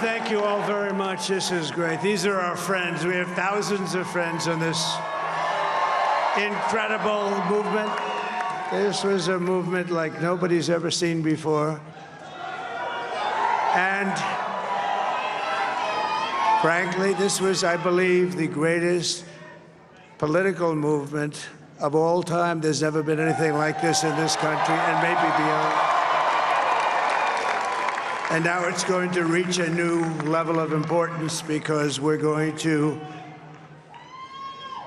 thank you all very much. This is great. These are our friends. We have thousands of friends on this incredible movement. This was a movement like nobody's ever seen before. And frankly, this was, I believe, the greatest political movement of all time. There's never been anything like this in this country, and maybe beyond. And now it's going to reach a new level of importance because we're going to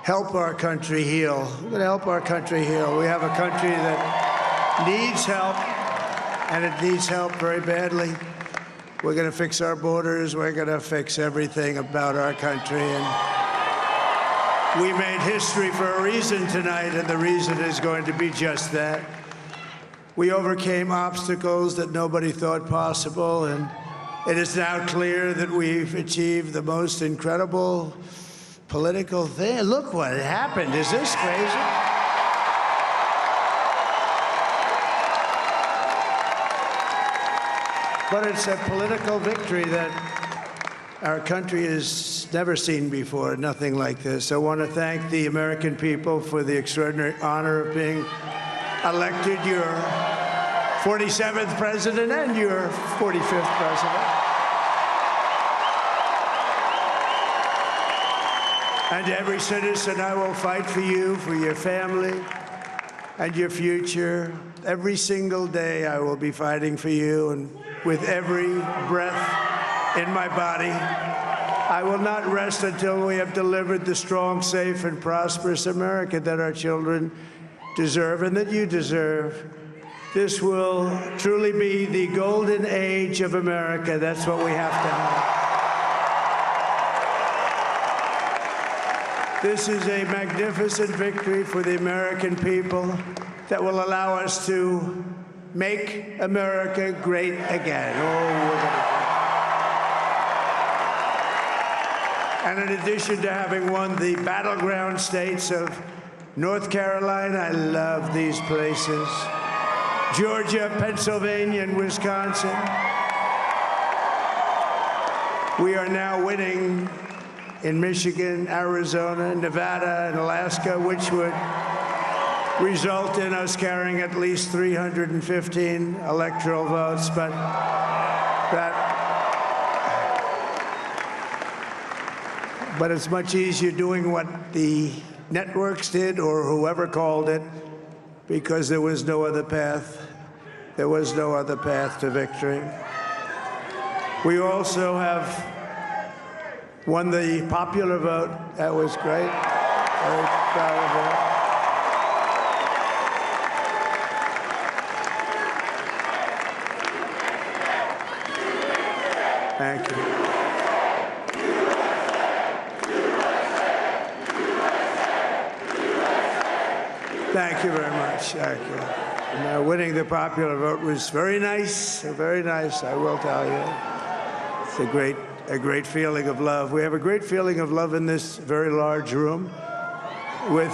help our country heal. We're going to help our country heal. We have a country that needs help, and it needs help very badly. We're going to fix our borders. We're going to fix everything about our country. And we made history for a reason tonight, and the reason is going to be just that. We overcame obstacles that nobody thought possible, and it is now clear that we've achieved the most incredible political thing. Look what happened. Is this crazy? But it's a political victory that our country has never seen before, nothing like this. I want to thank the American people for the extraordinary honor of being elected your 47th president and your 45th president. And to every citizen, I will fight for you, for your family, and your future. Every single day, I will be fighting for you, and with every breath in my body, I will not rest until we have delivered the strong, safe, and prosperous America that our children deserve and that you deserve. This will truly be the golden age of America. That's what we have to have. This is a magnificent victory for the American people that will allow us to make America great again. And in addition to having won the battleground states of North Carolina, I love these places, Georgia, Pennsylvania, and Wisconsin, we are now winning in Michigan, Arizona, Nevada, and Alaska, which would result in us carrying at least 315 electoral votes. But it's much easier doing what the networks did or whoever called it, because there was no other path. There was no other path to victory. We also have won the popular vote. That was great. Very proud of that. Thank you. Thank you very much. Thank you. And, winning the popular vote was very nice, I will tell you. It's a great feeling of love. We have a great feeling of love in this very large room with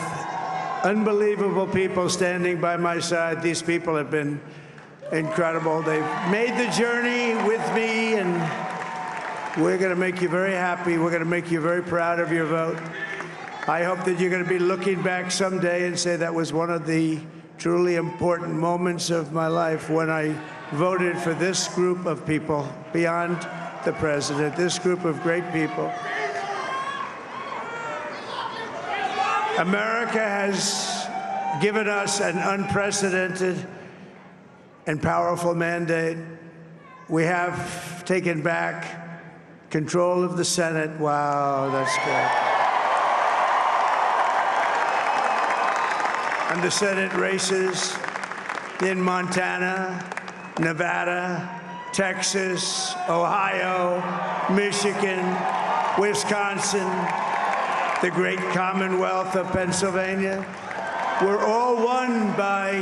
unbelievable people standing by my side. These people have been incredible. They've made the journey with me, and we're going to make you very happy. We're going to make you very proud of your vote. I hope that you're going to be looking back someday and say that was one of the truly important moments of my life when I voted for this group of people beyond the president, this group of great people. America has given us an unprecedented and powerful mandate. We have taken back control of the Senate. Wow, that's great. And the Senate races in Montana, Nevada, Texas, Ohio, Michigan, Wisconsin, the great Commonwealth of Pennsylvania, were all won by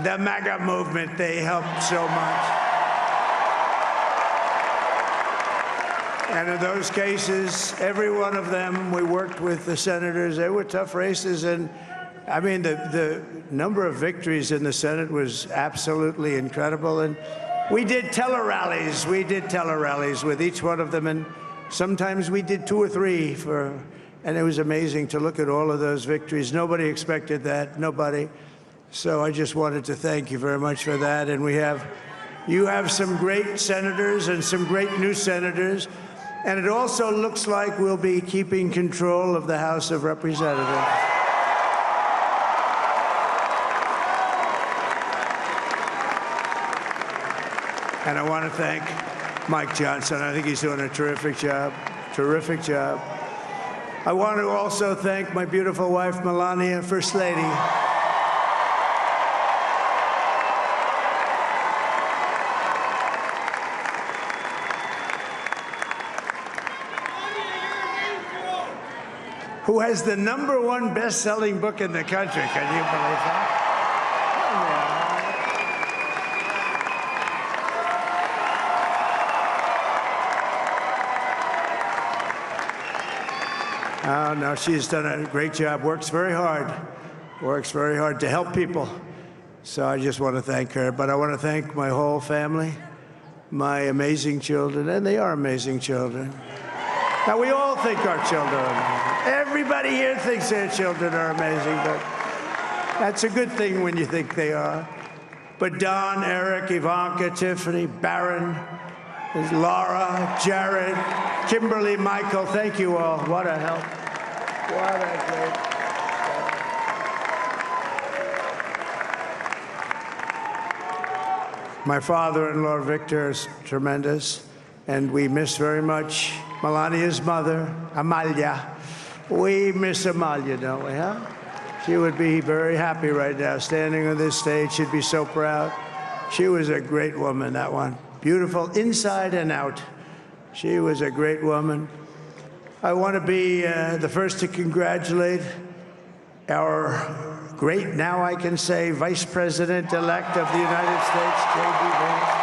the MAGA movement. They helped so much. And in those cases, every one of them, we worked with the senators. They were tough races, and I mean, the number of victories in the Senate was absolutely incredible. And We did tele-rallies. We did tele-rallies with each one of them, and sometimes we did 2 or 3 and it was amazing to look at all of those victories. Nobody expected that, nobody. So I just wanted to thank you very much for that. And you have some great senators and some great new senators. And it also looks like we'll be keeping control of the House of Representatives. And I want to thank Mike Johnson. I think he's doing a terrific job, terrific job. I want to also thank my beautiful wife, Melania, First Lady. Who has the #1 best-selling book in the country. Can you believe that? Oh, no, she's done a great job, works very hard to help people. So I just want to thank her. But I want to thank my whole family, my amazing children, and they are amazing children. Now, we all think our children are amazing. Everybody here thinks their children are amazing, but that's a good thing when you think they are. But Don, Eric, Ivanka, Tiffany, Barron, Laura, Jared, Kimberly, Michael, thank you all. What a help. What a great help. My father-in-law, Victor, is tremendous, and we miss very much Melania's mother, Amalia. We miss Amalia, don't we, huh? She would be very happy right now, standing on this stage. She'd be so proud. She was a great woman, that one. Beautiful inside and out. She was a great woman. I want to be the first to congratulate our great, now I can say, Vice President-elect of the United States, J.D. Vance.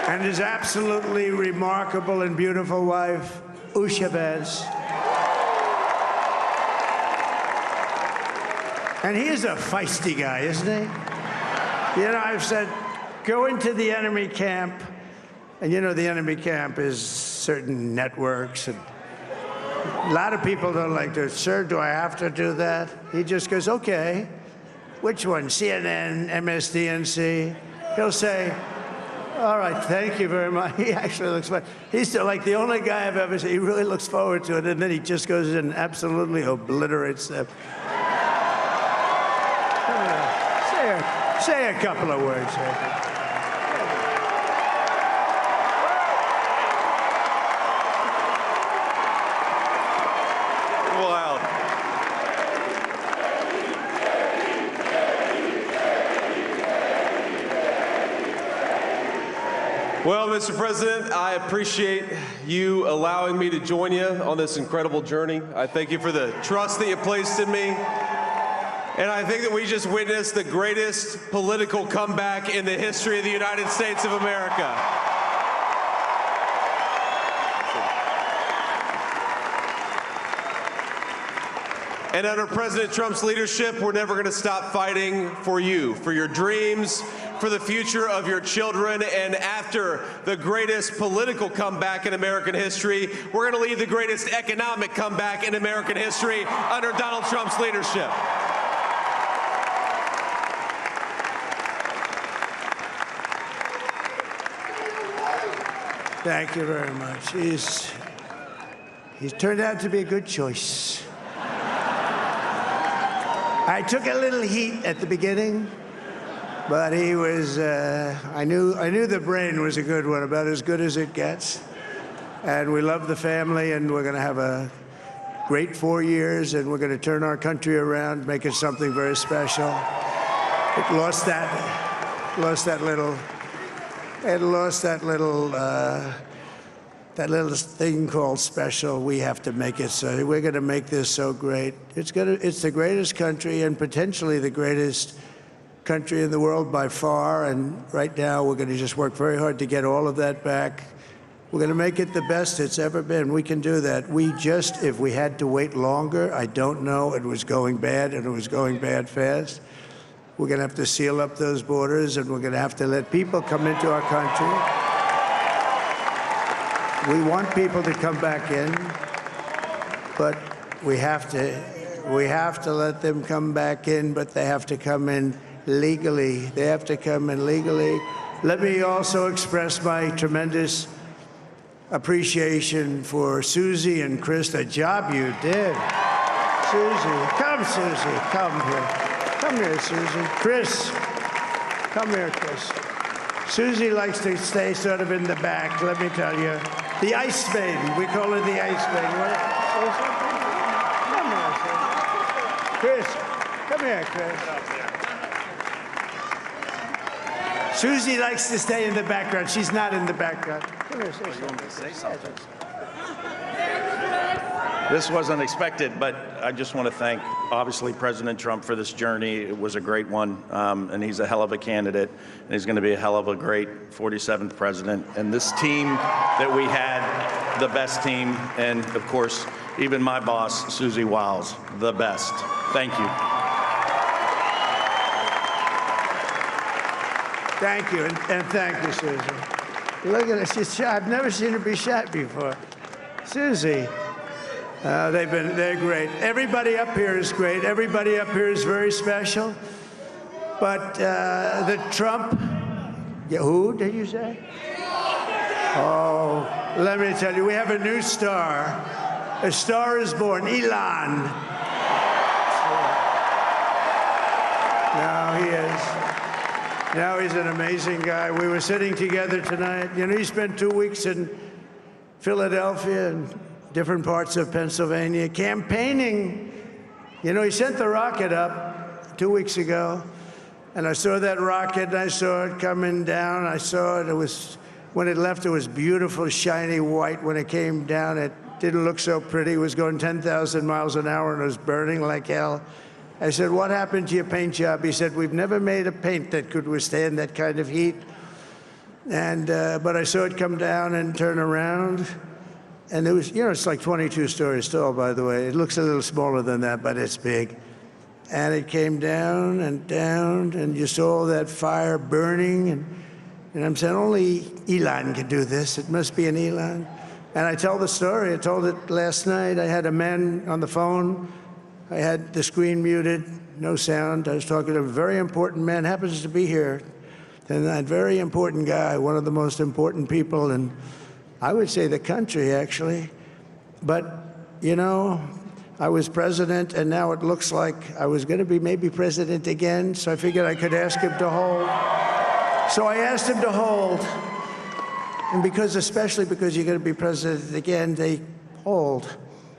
And his absolutely remarkable and beautiful wife, Usha Vance. And he is a feisty guy, isn't he? You know, I've said, go into the enemy camp, and you know the enemy camp is certain networks, and a lot of people don't like to, sir, do I have to do that? He just goes, okay, which one, CNN, MSDNC? He'll say, all right, thank you very much. He actually looks fine. He's still like the only guy I've ever seen. He really looks forward to it, and then he just goes in and absolutely obliterates them. Say a couple of words. Wow. Well, Mr. President, I appreciate you allowing me to join you on this incredible journey. I thank you for the trust that you placed in me. And I think that we just witnessed the greatest political comeback in the history of the United States of America. And under President Trump's leadership, we're never going to stop fighting for you, for your dreams, for the future of your children. And after the greatest political comeback in American history, we're going to lead the greatest economic comeback in American history under Donald Trump's leadership. Thank you very much. He's turned out to be a good choice. I took a little heat at the beginning, but he was, I knew the brain was a good one, about as good as it gets. And we love the family, and we're going to have a great 4 years, and we're going to turn our country around, make it something very special. It lost that little thing called special. We have to make it so. We're going to make this so great. It's the greatest country and potentially the greatest country in the world by far, and right now we're going to just work very hard to get all of that back. We're going to make it the best it's ever been. We can do that. If we had to wait longer, I don't know. It was going bad, and it was going bad fast. We're going to have to seal up those borders, and we're going to have to let people come into our country. We want people to come back in, but we have to let them come back in, but they have to come in legally. They have to come in legally. Let me also express my tremendous appreciation for Susie and Chris, the job you did. Susie, come here. Come here, Susie. Chris, come here, Chris. Susie likes to stay sort of in the back, let me tell you. The Ice Maiden, we call her the Ice Maiden. Come here, Chris, come here, Chris. Susie likes to stay in the background. She's not in the background. Come here, say something. This wasn't expected, but I just want to thank, obviously, President Trump for this journey. It was a great one, and he's a hell of a candidate, and he's going to be a hell of a great 47th president. And this team that we had, the best team, and, of course, even my boss, Susie Wiles, the best. Thank you. Thank you, and thank you, Susie. Look at her, she's shy. I've never seen her be shy before. Susie. They're great. Everybody up here is great. Everybody up here is very special. But the Trump, who did you say? Oh, let me tell you, we have a new star. A star is born, Elon. Now he is. Now he's an amazing guy. We were sitting together tonight. You know, he spent 2 weeks in Philadelphia and different parts of Pennsylvania campaigning. You know, he sent the rocket up 2 weeks ago, and I saw that rocket, and I saw it coming down. I saw it. It was, when it left, it was beautiful, shiny white. When it came down, it didn't look so pretty. It was going 10,000 miles an hour, and it was burning like hell. I said, what happened to your paint job? He said, we've never made a paint that could withstand that kind of heat. And but I saw it come down and turn around. And it was, you know, it's like 22 stories tall, by the way. It looks a little smaller than that, but it's big. And it came down, and you saw that fire burning. And I'm saying, only Elon can do this. It must be an Elon. And I tell the story. I told it last night. I had a man on the phone. I had the screen muted, no sound. I was talking to a very important man, happens to be here. And that very important guy, one of the most important people in, I would say, the country, actually. But, you know, I was president, and now it looks like I was going to be maybe president again, so I figured I could ask him to hold. So I asked him to hold. And especially because you're going to be president again, they hold.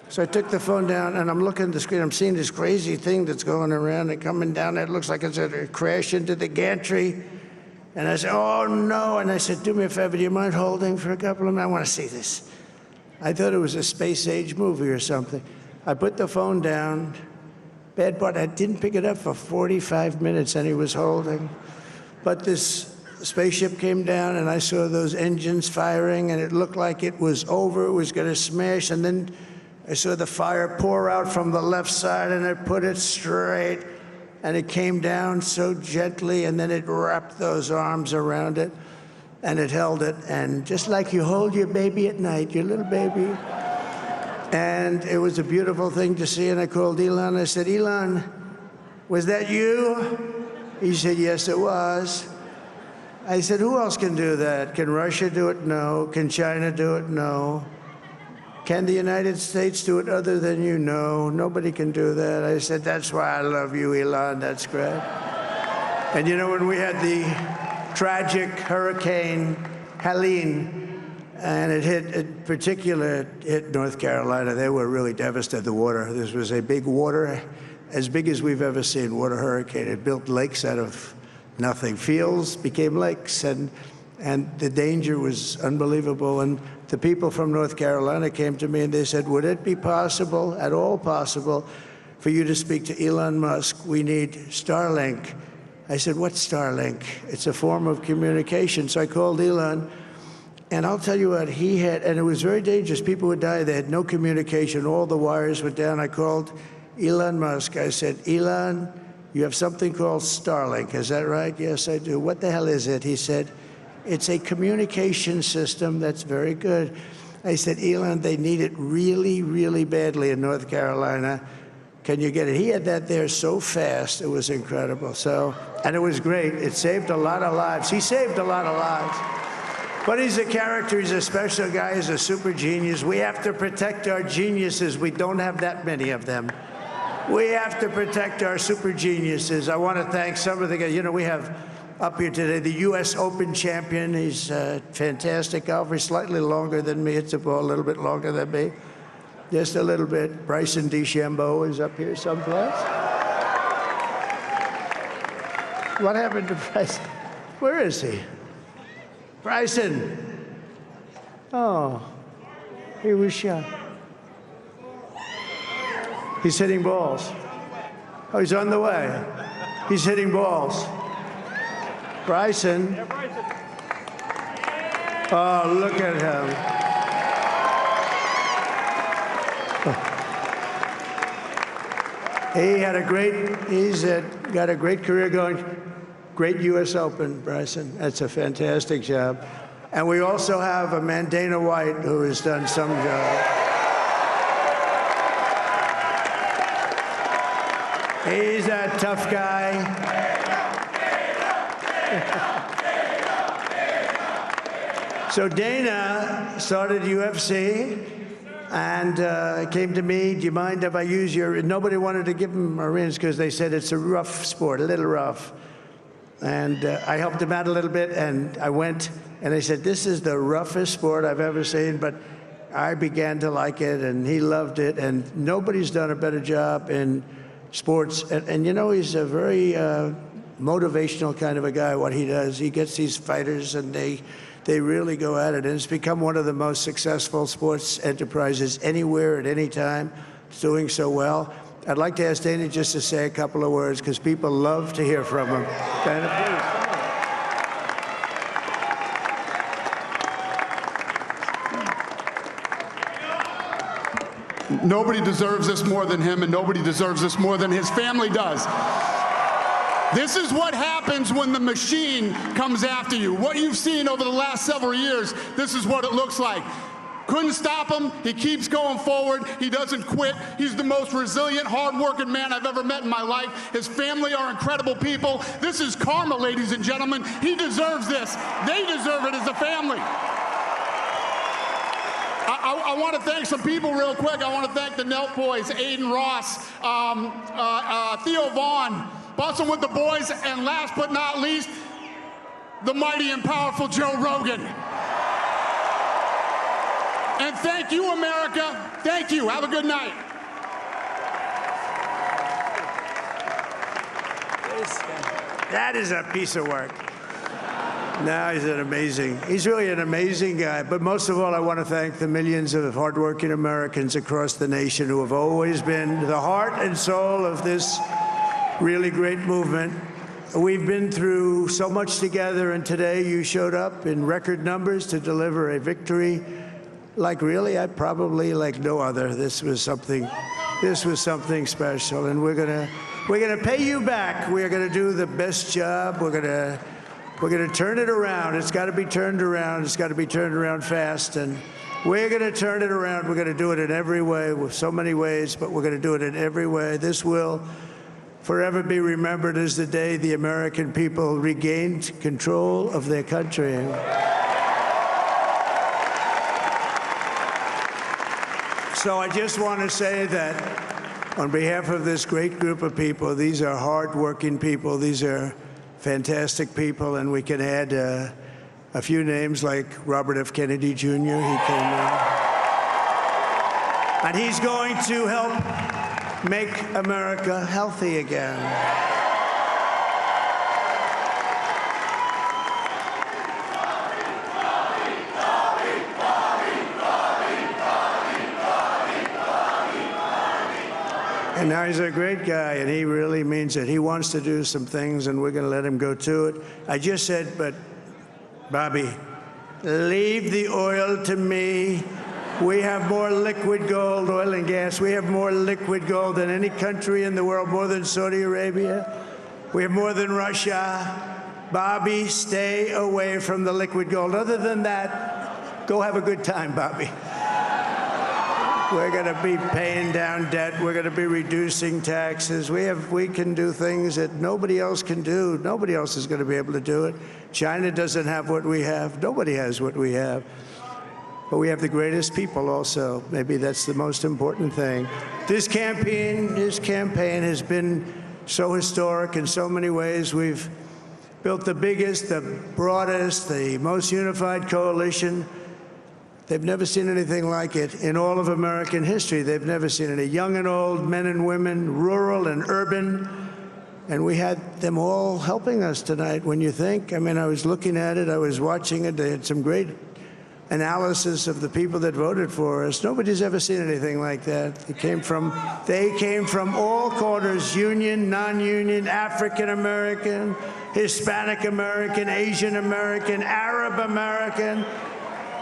So I took the phone down, and I'm looking at the screen. I'm seeing this crazy thing that's going around and coming down. It looks like it's going to crash into the gantry. And I said, oh, no. And I said, do me a favor, do you mind holding for a couple of minutes? I want to see this. I thought it was a space-age movie or something. I put the phone down. Bad part, I didn't pick it up for 45 minutes, and he was holding. But this spaceship came down, and I saw those engines firing, and it looked like it was over. It was going to smash. And then I saw the fire pour out from the left side, and it put it straight. And it came down so gently, and then it wrapped those arms around it, and it held it. And just like you hold your baby at night, your little baby. And it was a beautiful thing to see. And I called Elon. I said, Elon, was that you? He said, yes, it was. I said, who else can do that? Can Russia do it? No. Can China do it? No. Can the United States do it other than you? No, nobody can do that. I said, that's why I love you, Elon. That's great. And you know, when we had the tragic Hurricane Helene, and it hit North Carolina, they were really devastated, the water. This was a big water, as big as we've ever seen, water hurricane. It built lakes out of nothing. Fields became lakes, and the danger was unbelievable. And the people from North Carolina came to me and they said, would it be possible, at all possible, for you to speak to Elon Musk? We need Starlink. I said, what's Starlink? It's a form of communication. So I called Elon, and I'll tell you what, he had, and it was very dangerous. People would die. They had no communication. All the wires were down. I called Elon Musk. I said, Elon, you have something called Starlink. Is that right? Yes, I do. What the hell is it? He said, it's a communication system that's very good. I said, Elon, they need it really, really badly in North Carolina. Can you get it? He had that there so fast. It was incredible. So, and it was great. It saved a lot of lives. He saved a lot of lives. But he's a character. He's a special guy. He's a super genius. We have to protect our geniuses. We don't have that many of them. We have to protect our super geniuses. I want to thank some of the guys. You know, we have up here today the U.S. Open champion. He's a fantastic golfer. He's slightly longer than me. Hits the ball a little bit longer than me. Just a little bit. Bryson DeChambeau is up here someplace. What happened to Bryson? Where is he? Bryson. Oh, he was shot. He's hitting balls. Oh, he's on the way. He's hitting balls. Bryson. Oh, look at him. He had a great, got a great career going. Great U.S. Open, Bryson. That's a fantastic job. And we also have a man, Dana White, who has done some job. He's a tough guy. So Dana started UFC and came to me, do you mind if I use your, nobody wanted to give him Marines because they said it's a rough sport, a little rough. And I helped him out a little bit, and I went, and they said, this is the roughest sport I've ever seen, but I began to like it, and he loved it, and nobody's done a better job in sports. And you know, he's a very motivational kind of a guy, what he does. He gets these fighters, and they really go at it, and it's become one of the most successful sports enterprises anywhere at any time. It's doing so well. I'd like to ask Dana just to say a couple of words, because people love to hear from him. Dana, please. Nobody deserves this more than him, and nobody deserves this more than his family does. This is what happens when the machine comes after you. What you've seen over the last several years, this is what it looks like. Couldn't stop him. He keeps going forward. He doesn't quit. He's the most resilient, hard-working man I've ever met in my life. His family are incredible people. This is karma, ladies and gentlemen. He deserves this. They deserve it as a family. I want to thank some people real quick. I want to thank the Nelk boys, Aiden Ross, Theo Vaughn, Bustin' with the Boys, and last but not least, the mighty and powerful Joe Rogan. And thank you, America. Thank you. Have a good night. that is a piece of work. No, he's really an amazing guy. But most of all, I want to thank the millions of hardworking Americans across the nation who have always been the heart and soul of this really great movement. We've been through so much together, and today you showed up in record numbers to deliver a victory like really, probably like no other. This was something special, and we're gonna pay you back. We're gonna do the best job. We're gonna turn it around. It's got to be turned around. It's got to be turned around fast, and we're gonna turn it around. We're gonna do it in every way, with so many ways, but we're gonna do it in every way. This will forever be remembered as the day the American people regained control of their country. So I just want to say that on behalf of this great group of people, these are hard-working people. These are fantastic people, and we can add a few names like Robert F. Kennedy Jr. He came in. And he's going to help make America healthy again. And now he's a great guy, and he really means it. He wants to do some things, and we're going to let him go to it. I just said, but Bobby, leave the oil to me. We have more liquid gold, oil and gas. We have more liquid gold than any country in the world, more than Saudi Arabia. We have more than Russia. Bobby, stay away from the liquid gold. Other than that, go have a good time, Bobby. We're going to be paying down debt. We're going to be reducing taxes. We can do things that nobody else can do. Nobody else is going to be able to do it. China doesn't have what we have. Nobody has what we have. But we have the greatest people also. Maybe that's the most important thing. This campaign has been so historic in so many ways. We've built the biggest, the broadest, the most unified coalition. They've never seen anything like it in all of American history. They've never seen it. Young and old, men and women, rural and urban. And we had them all helping us tonight. When you think, I mean, I was looking at it, I was watching it. They had some great analysis of the people that voted for us. Nobody's ever seen anything like that. They came from all corners, union, non-union, African American, Hispanic American, Asian American, Arab American,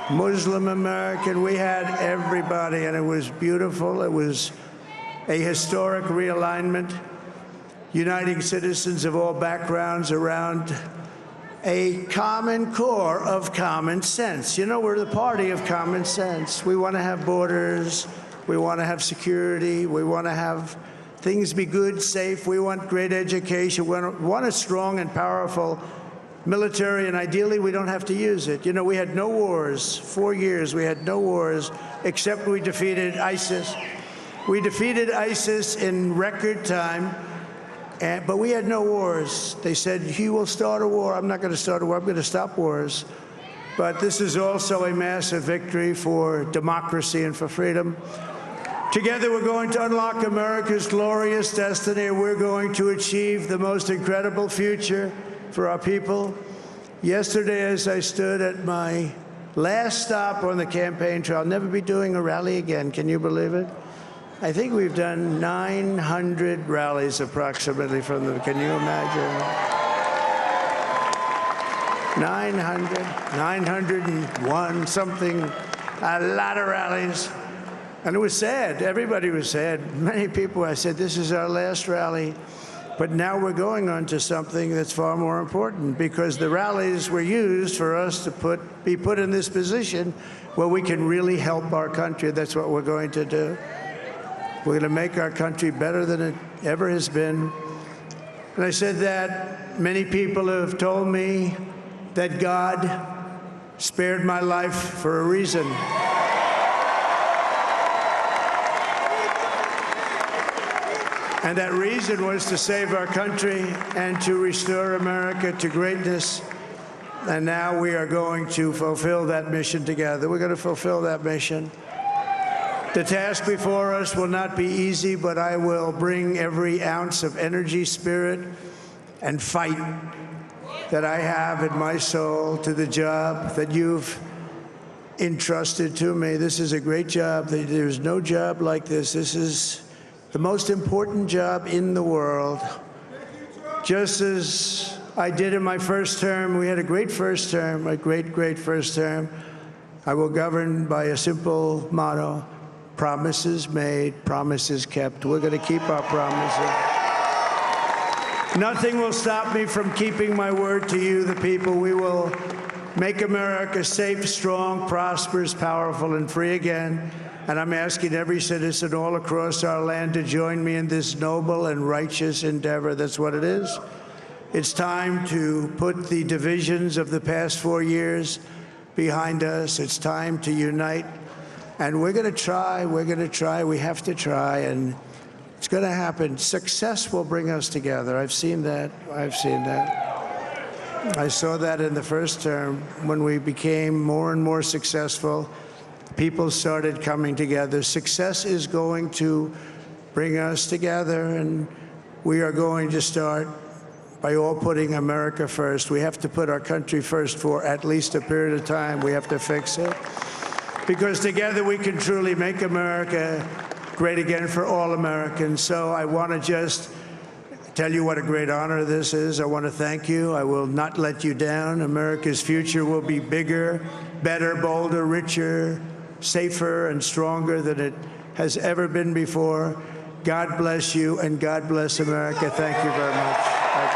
Muslim American. We had everybody, and it was beautiful. It was a historic realignment, uniting citizens of all backgrounds around a common core of common sense. You know, we're the party of common sense. We want to have borders. We want to have security. We want to have things be good, safe. We want great education. We want a strong and powerful military, and ideally, we don't have to use it. You know, we had no wars. 4 years, we had no wars, except we defeated ISIS. We defeated ISIS in record time. But we had no wars. They said, he will start a war. I'm not going to start a war. I'm going to stop wars. But this is also a massive victory for democracy and for freedom. Together, we're going to unlock America's glorious destiny. We're going to achieve the most incredible future for our people. Yesterday, as I stood at my last stop on the campaign trail, I'll never be doing a rally again. Can you believe it? I think we've done 900 rallies approximately from them. Can you imagine? 901, something, a lot of rallies. And it was sad. Everybody was sad. Many people, I said, this is our last rally. But now we're going on to something that's far more important, because the rallies were used for us to be put in this position where we can really help our country. That's what we're going to do. We're going to make our country better than it ever has been. And I said that many people have told me that God spared my life for a reason. And that reason was to save our country and to restore America to greatness. And now we are going to fulfill that mission together. We're going to fulfill that mission. The task before us will not be easy, but I will bring every ounce of energy, spirit, and fight that I have in my soul to the job that you've entrusted to me. This is a great job. There's no job like this. This is the most important job in the world. Just as I did in my first term, we had a great first term, a great, great first term. I will govern by a simple motto: promises made, promises kept. We're going to keep our promises. Nothing will stop me from keeping my word to you, the people. We will make America safe, strong, prosperous, powerful, and free again. And I'm asking every citizen all across our land to join me in this noble and righteous endeavor. That's what it is. It's time to put the divisions of the past 4 years behind us. It's time to unite. And we're going to try. We're going to try. We have to try. And it's going to happen. Success will bring us together. I've seen that. I've seen that. I saw that in the first term when we became more and more successful. People started coming together. Success is going to bring us together, and we are going to start by all putting America first. We have to put our country first for at least a period of time. We have to fix it, because together we can truly make America great again for all Americans. So I want to just tell you what a great honor this is. I want to thank you. I will not let you down. America's future will be bigger, better, bolder, richer, safer, and stronger than it has ever been before. God bless you, and God bless America. Thank you very much.